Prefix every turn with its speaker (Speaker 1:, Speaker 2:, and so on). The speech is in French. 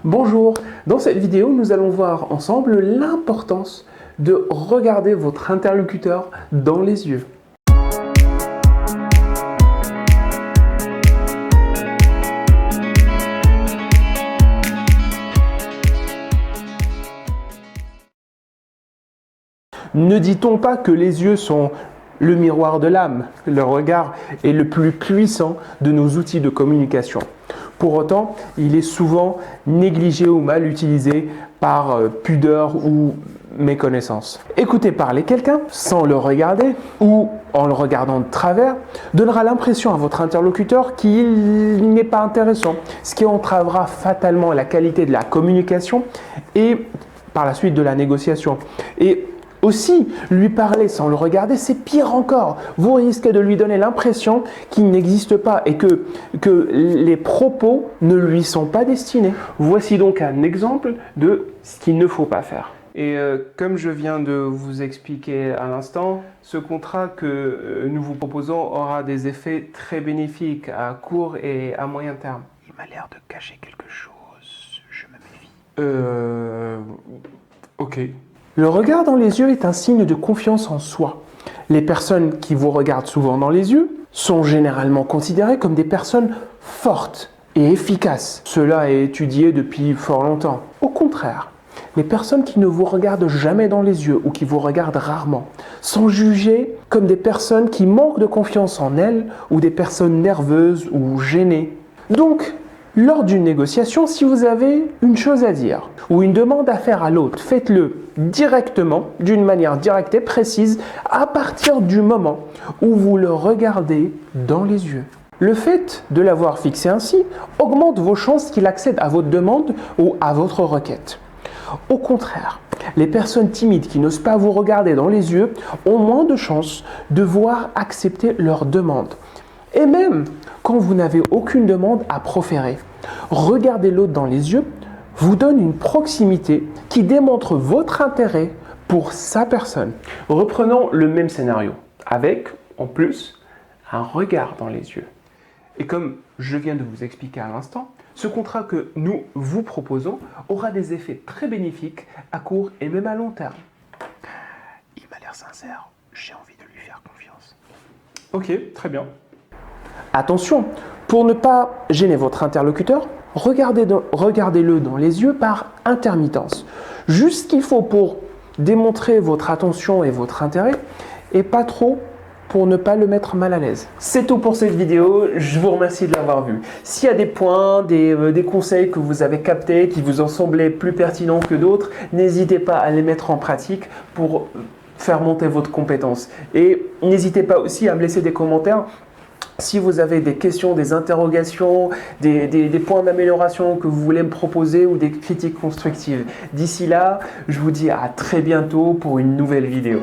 Speaker 1: Bonjour, dans cette vidéo, nous allons voir ensemble l'importance de regarder votre interlocuteur dans les yeux. Ne dit-on pas que les yeux sont le miroir de l'âme? Le regard est le plus puissant de nos outils de communication. Pour autant, il est souvent négligé ou mal utilisé par pudeur ou méconnaissance. Écouter parler quelqu'un sans le regarder ou en le regardant de travers donnera l'impression à votre interlocuteur qu'il n'est pas intéressant, ce qui entravera fatalement la qualité de la communication et par la suite de la négociation. Et aussi, lui parler sans le regarder, c'est pire encore. Vous risquez de lui donner l'impression qu'il n'existe pas et que les propos ne lui sont pas destinés. Voici donc un exemple de ce qu'il ne faut pas faire. Et comme je viens de vous expliquer à l'instant, ce contrat que nous vous proposons aura des effets très bénéfiques à court et à moyen terme.
Speaker 2: Il m'a l'air de cacher quelque chose, je me méfie.
Speaker 1: Ok. Le regard dans les yeux est un signe de confiance en soi. Les personnes qui vous regardent souvent dans les yeux sont généralement considérées comme des personnes fortes et efficaces. Cela est étudié depuis fort longtemps. Au contraire, les personnes qui ne vous regardent jamais dans les yeux ou qui vous regardent rarement sont jugées comme des personnes qui manquent de confiance en elles ou des personnes nerveuses ou gênées. Donc, lors d'une négociation, si vous avez une chose à dire ou une demande à faire à l'autre, faites-le directement, d'une manière directe et précise, à partir du moment où vous le regardez dans les yeux. Le fait de l'avoir fixé ainsi augmente vos chances qu'il accède à votre demande ou à votre requête. Au contraire, les personnes timides qui n'osent pas vous regarder dans les yeux ont moins de chances de voir accepter leur demande. Et même quand vous n'avez aucune demande à proférer, regarder l'autre dans les yeux vous donne une proximité qui démontre votre intérêt pour sa personne. Reprenons le même scénario, avec, en plus, un regard dans les yeux. Et comme je viens de vous expliquer à l'instant, ce contrat que nous vous proposons aura des effets très bénéfiques à court et même à long terme.
Speaker 2: Il m'a l'air sincère, j'ai envie de lui faire confiance.
Speaker 1: Ok, très bien. Attention, pour ne pas gêner votre interlocuteur, regardez-le dans les yeux par intermittence. Juste ce qu'il faut pour démontrer votre attention et votre intérêt, et pas trop pour ne pas le mettre mal à l'aise. C'est tout pour cette vidéo, je vous remercie de l'avoir vue. S'il y a des points, des conseils que vous avez captés, qui vous ont semblé plus pertinents que d'autres, n'hésitez pas à les mettre en pratique pour faire monter votre compétence. Et n'hésitez pas aussi à me laisser des commentaires si vous avez des questions, des interrogations, des points d'amélioration que vous voulez me proposer ou des critiques constructives. D'ici là, je vous dis à très bientôt pour une nouvelle vidéo.